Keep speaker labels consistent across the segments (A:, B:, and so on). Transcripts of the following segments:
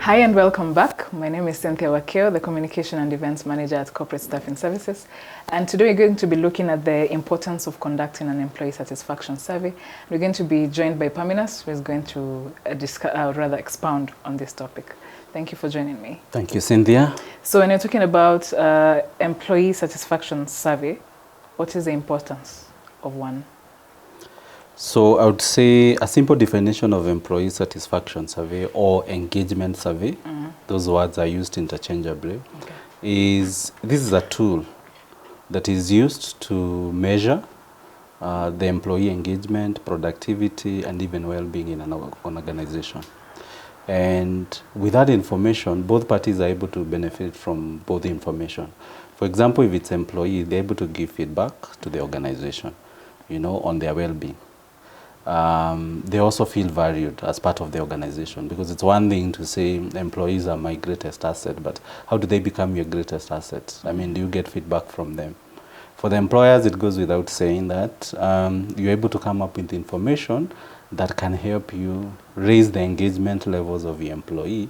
A: Hi and welcome back. My name is Cynthia Wakeo, the Communication and Events Manager at Corporate Staffing Services. And today we're going to be looking at the importance of conducting an employee satisfaction survey. We're going to be joined by Paminas, who is going to expound on this topic. Thank you for joining me.
B: Thank you, Cynthia.
A: So when you're talking about employee satisfaction survey, what is the importance of one?
B: So I would say a simple definition of employee satisfaction survey or engagement survey, those words are used interchangeably, is this is a tool that is used to measure the employee engagement, productivity, and even well-being in an organization. And with that information, both parties are able to benefit from both the information. For example, if it's employee, they're able to give feedback to the organization, on their well-being. They also feel valued as part of the organization, because it's one thing to say employees are my greatest asset, but how do they become your greatest asset? I mean, do you get feedback from them? For the employers, it goes without saying that you're able to come up with information that can help you raise the engagement levels of your employee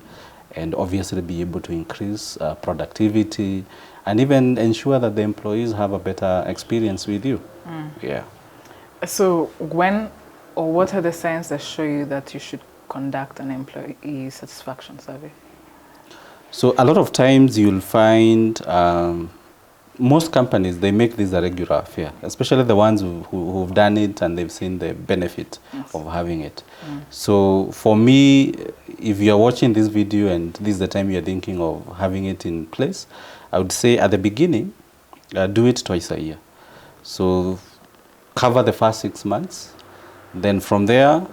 B: and obviously be able to increase productivity and even ensure that the employees have a better experience with you. Yeah.
A: So when or what are the signs that show you that you should conduct an employee satisfaction survey?
B: So a lot of times you'll find most companies, they make this a regular affair, especially the ones who've done it and they've seen the benefit of having it. So for me, if you're watching this video and this is the time you're thinking of having it in place, I would say at the beginning, do it twice a year. So cover the first 6 months. Then from there,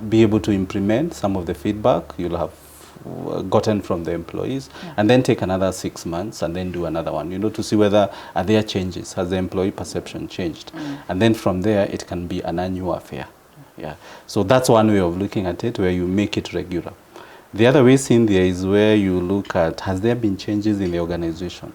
B: be able to implement some of the feedback you'll have gotten from the employees, and then take another 6 months and then do another one, to see whether are there changes, has the employee perception changed? And then from there, it can be an annual affair. Yeah. So that's one way of looking at it, where you make it regular. The other way, Cynthia, is where you look at, has there been changes in the organization?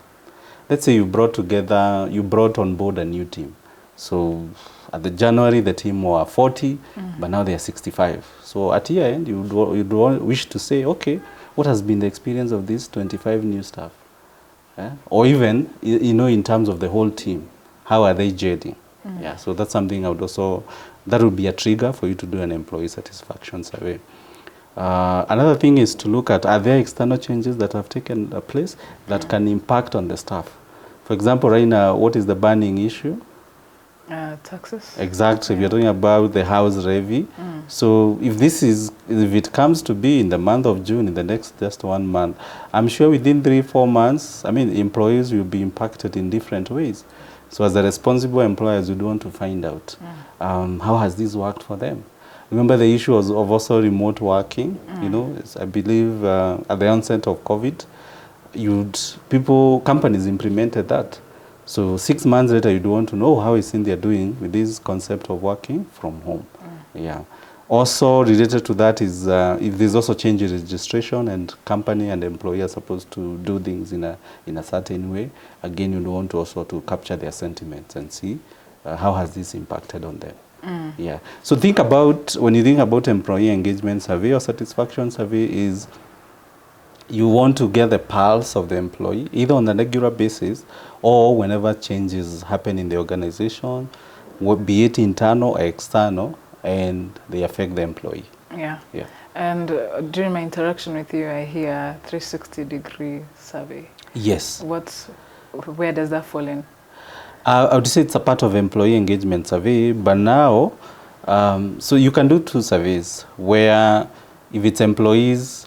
B: Let's say you brought on board a new team. So at the January, the team were 40, but now they are 65. So at year end, you'd wish to say, okay, what has been the experience of these 25 new staff? Or even, in terms of the whole team, how are they gelling? Yeah, so that's something that would be a trigger for you to do an employee satisfaction survey. Another thing is to look at, are there external changes that have taken place that can impact on the staff? For example, right now, what is the burning issue?
A: Taxes.
B: Exactly. If you're talking about the house levy. So if it comes to be in the month of June, in the next just 1 month, I'm sure within 3-4 months, employees will be impacted in different ways. So as a responsible employers, you'd want to find out how has this worked for them. Remember the issue of also remote working. I believe at the onset of COVID, companies implemented that. So 6 months later, you'd want to know how is Cynthia doing with this concept of working from home. Yeah. Also related to that is if there's also change in registration and company and employee are supposed to do things in a certain way, again, you'd want also to capture their sentiments and see how has this impacted on them. Yeah. So when you think about employee engagement survey or satisfaction survey, is you want to get the pulse of the employee, either on a regular basis or whenever changes happen in the organization, be it internal or external, and they affect the employee. Yeah.
A: And during my interaction with you, I hear 360-degree survey.
B: Yes.
A: Where does that fall in?
B: I would say it's a part of employee engagement survey, but now, so you can do 2 surveys, where if it's employees,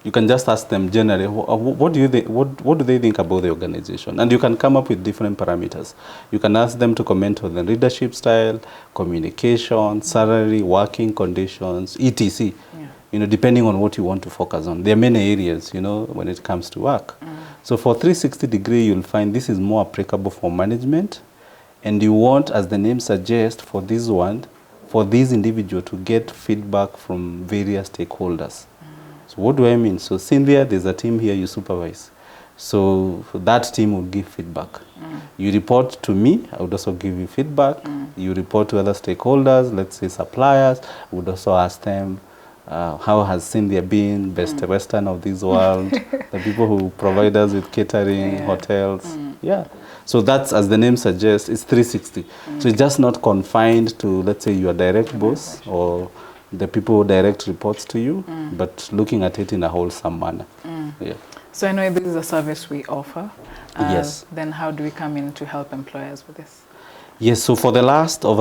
B: you can just ask them generally, what do they think about the organization? And you can come up with different parameters. You can ask them to comment on the leadership style, communication, salary, working conditions, etc. Depending on what you want to focus on. There are many areas, when it comes to work. So for 360-degree, you'll find this is more applicable for management. And you want, as the name suggests, for this individual to get feedback from various stakeholders. So what do I mean? So Cynthia, there's a team here you supervise. So that team will give feedback. You report to me, I would also give you feedback. You report to other stakeholders, let's say suppliers, I would also ask them how has Cynthia been, Best Western of this world, the people who provide us with catering, hotels. Yeah. So that's, as the name suggests, it's 360. So it's just not confined to, let's say, your direct boss or the people who direct reports to you, but looking at it in a wholesome manner. Yeah.
A: So I know this is a service we offer.
B: Yes.
A: Then how do we come in to help employers with this?
B: Yes, so over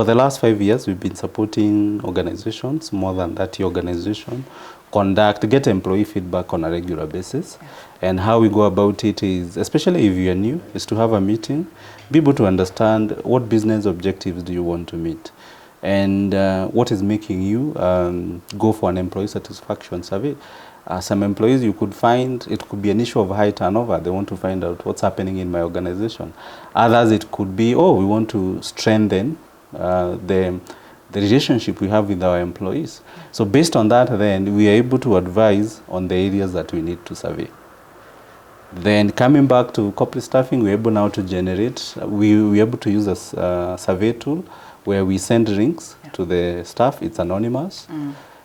B: the last 5 years, we've been supporting organizations, more than 30 organizations, get employee feedback on a regular basis.
A: Yeah.
B: And how we go about it is, especially if you are new, is to have a meeting, be able to understand what business objectives do you want to meet, and what is making you go for an employee satisfaction survey. Some employees you could find, it could be an issue of high turnover. They want to find out what's happening in my organization. Others, it could be, we want to strengthen the relationship we have with our employees. So based on that, then we are able to advise on the areas that we need to survey. Then coming back to corporate staffing, we're able now to generate, we're able to use a survey tool where we send links to the staff. It's anonymous.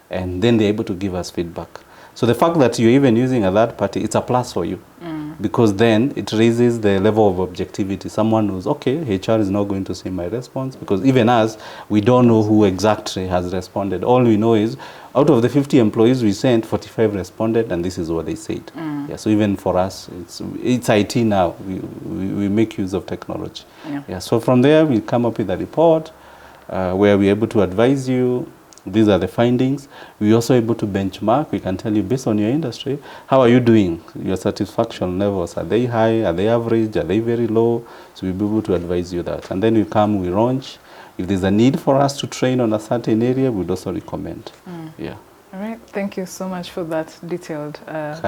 B: And then they're able to give us feedback. So the fact that you're even using a third party, it's a plus for you. Because then it raises the level of objectivity. Someone knows, okay, HR is not going to see my response, because even us, we don't know who exactly has responded. All we know is, out of the 50 employees we sent, 45 responded, and this is what they said. Yeah, so even for us, it's IT now. We make use of technology. Yeah, so from there, we come up with a report where we're able to advise you. These are the findings. We're also able to benchmark. We can tell you, based on your industry, how are you doing? Your satisfaction levels, are they high? Are they average? Are they very low? So we'll be able to advise you that. And then we launch. If there's a need for us to train on a certain area, we'd also recommend. Yeah.
A: All right. Thank you so much for that detailed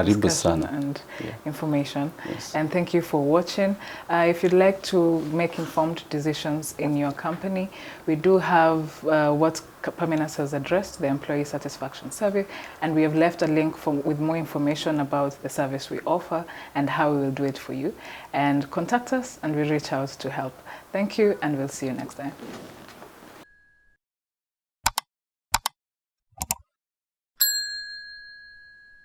A: discussion and information.
B: Yes.
A: And thank you for watching. If you'd like to make informed decisions in your company, we do have what Parmenas has addressed, the Employee Satisfaction Survey, and we have left a link with more information about the service we offer and how we will do it for you. And contact us and we'll reach out to help. Thank you, and we'll see you next time.